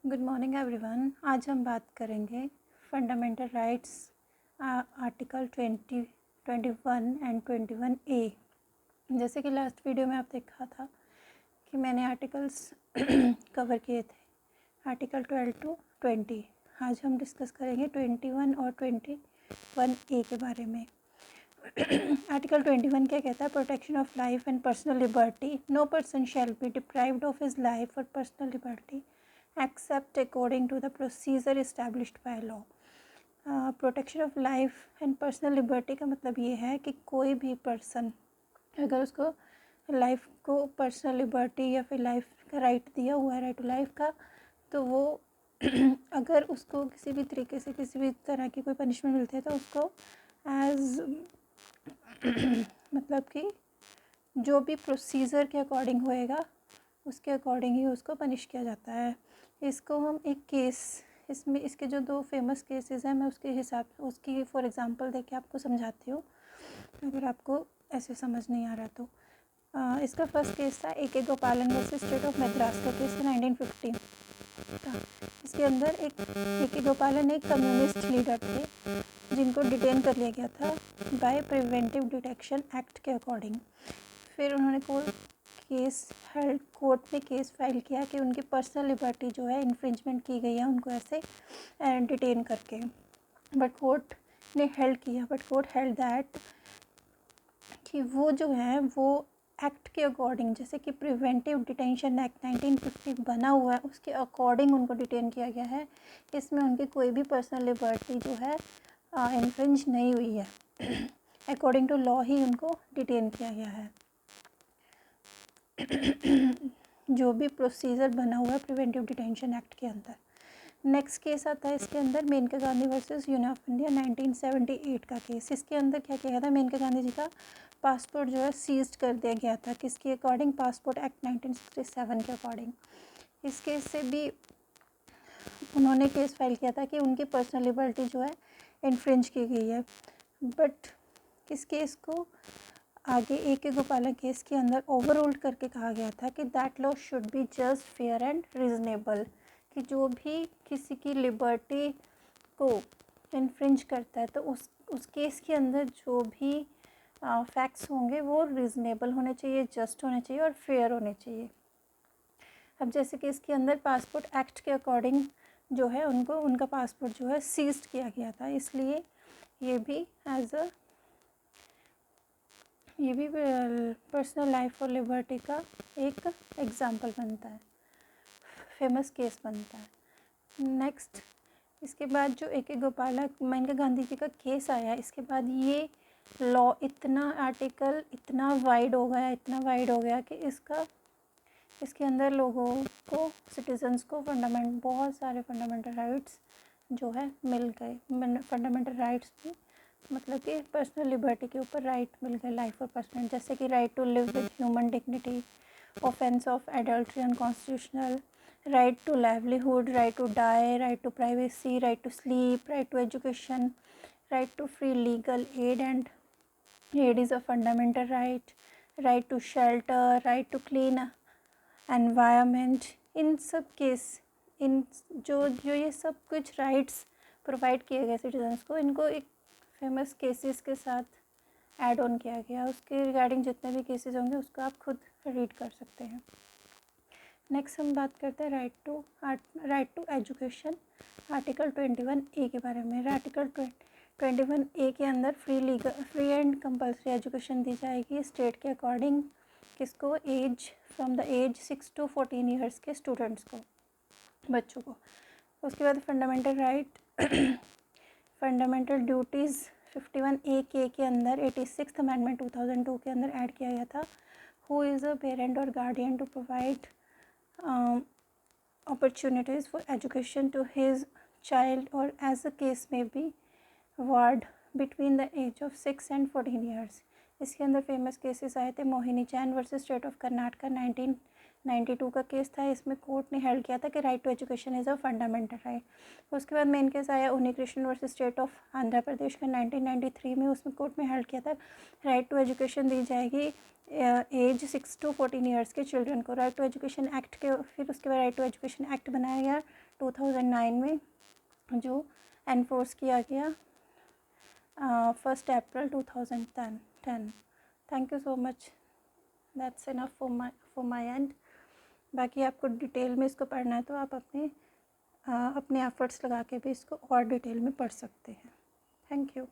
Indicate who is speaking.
Speaker 1: Good morning everyone. आज हम बात करेंगे fundamental rights article 21 and 21A। जैसे कि लास्ट वीडियो में आप देखा था कि मैंने आर्टिकल्स कवर किए थे, आर्टिकल 12 to 20। आज हम डिस्कस करेंगे 21 और 21A के बारे में। आर्टिकल 21 क्या कहता है? Protection of life and personal liberty. No person shall be deprived of his life और personal liberty except according to the procedure established by law। Protection of life and personal liberty का मतलब ये है कि कोई भी पर्सन अगर उसको लाइफ को पर्सनल लिबर्टी या फिर लाइफ का राइट दिया हुआ है, राइट टू लाइफ का, तो वो अगर उसको किसी भी तरीके से किसी भी तरह की कोई पनिशमेंट मिलती है तो उसको एज मतलब कि जो भी प्रोसीजर के अकॉर्डिंग होएगा उसके अकॉर्डिंग ही उसको पनिश किया जाता है। इसको हम एक केस, इसमें इसके जो दो फेमस केसेस हैं मैं उसके हिसाब उसकी फॉर एग्जांपल दे के आपको समझाती हूँ, अगर आपको ऐसे समझ नहीं आ रहा तो। इसका फर्स्ट केस था ए के गोपालन वर्सेस स्टेट ऑफ मद्रास का केस था 1950 था। इसके अंदर ए के गोपालन एक कम्युनिस्ट लीडर थे जिनको डिटेन कर लिया गया था बाय प्रिवेंटिव डिटेक्शन एक्ट के अकॉर्डिंग। फिर उन्होंने कोर्ट में केस फाइल किया कि उनकी पर्सनल लिबर्टी जो है इन्फ्रिंजमेंट की गई है उनको ऐसे डिटेन करके। बट कोर्ट हेल्ड दैट कि वो जो है वो एक्ट के अकॉर्डिंग, जैसे कि प्रिवेंटिव डिटेंशन एक्ट 1950 बना हुआ है उसके अकॉर्डिंग उनको डिटेन किया गया है। इसमें उनकी कोई भी पर्सनल लिबर्टी जो है इन्फ्रिंज नहीं हुई है। अकॉर्डिंग टू लॉ ही उनको डिटेन किया गया है। जो भी प्रोसीजर बना हुआ है प्रिवेंटिव डिटेंशन एक्ट के अंदर। नेक्स्ट केस आता है इसके अंदर Maneka Gandhi versus union of India 1978 का केस। इसके अंदर क्या किया गया था? मेनका गांधी जी का पासपोर्ट जो है सीज्ड कर दिया गया था। किसके अकॉर्डिंग? पासपोर्ट एक्ट 1967 के अकॉर्डिंग। इस केस से भी उन्होंने केस फाइल किया था कि उनकी पर्सनल लिबर्टी जो है इन्फ्रिंज की गई है। बट इस केस को आगे ए के गोपालन केस के अंदर ओवररूल्ड करके कहा गया था कि that law should be just, fair and reasonable, कि जो भी किसी की लिबर्टी को इन्फ्रिंज करता है तो उस केस के अंदर जो भी फैक्ट्स होंगे वो रीज़नेबल होने चाहिए, जस्ट होने चाहिए और फेयर होने चाहिए। अब जैसे कि इसके अंदर पासपोर्ट एक्ट के अकॉर्डिंग जो है उनका पासपोर्ट जो है सीज्ड किया गया था, इसलिए ये भी पर्सनल लाइफ और लिबर्टी का एक एग्जाम्पल बनता है, फेमस केस बनता है। नेक्स्ट इसके बाद जो ए के गोपालक मेनका गांधी जी का केस आया, इसके बाद ये लॉ आर्टिकल इतना वाइड हो गया कि इसके अंदर लोगों को, सिटीजन्स को बहुत सारे फंडामेंटल राइट्स जो है मिल गए। फंडामेंटल राइट्स भी मतलब कि पर्सनल लिबर्टी के ऊपर राइट मिल गए, लाइफ और पर्सनल, जैसे कि right to live with human dignity, offence of adultery unconstitutional, right to livelihood, right to die, right to privacy, right to sleep, right to education, right to free legal aid and aid is a fundamental right, right to shelter, right to clean environment. इन जो ये सब कुछ rights provide किए गए citizens को, इनको एक फेमस केसेस के साथ ऐड ऑन किया गया। उसके रिगार्डिंग जितने भी केसेस होंगे उसको आप खुद रीड कर सकते हैं। नेक्स्ट हम बात करते हैं right to education, article 21A के बारे में। आर्टिकल 21A के अंदर फ्री एंड कंपल्सरी एजुकेशन दी जाएगी स्टेट के अकॉर्डिंग। किसको? From the age 6 to 14 years के स्टूडेंट्स को, बच्चों को। उसके बाद fundamental right fundamental duties 51A के अंदर 86th अमेंडमेंट 2002 के अंदर ऐड किया गया था। हु इज़ अ पेरेंट और guardian to provide opportunities for education to his child, or as the case may be, ward between the age of 6 and 14 years। इसके अंदर फेमस केसेस आए थे। मोहिनी चैन वर्सेस स्टेट ऑफ कर्नाटका 1992 का case था। इसमें court ने held किया था कि right to education is a fundamental right. उसके बाद मेन केस आया Unnikrishnan versus state of Andhra Pradesh का 1993 में। उसमें कोर्ट में हेल्ड किया था राइट टू एजुकेशन दी जाएगी एज 6 to 14 ईयर्स के चिल्ड्रन को। राइट टू एजुकेशन एक्ट के फिर उसके बाद राइट टू एजुकेशन एक्ट बनाया गया 2009 में जो एनफोर्स किया गया 1 अप्रैल 2010। Thank you so much, that's enough for my and. बाकी आपको डिटेल में इसको पढ़ना है तो आप अपने एफर्ट्स लगा के भी इसको और डिटेल में पढ़ सकते हैं। Thank you.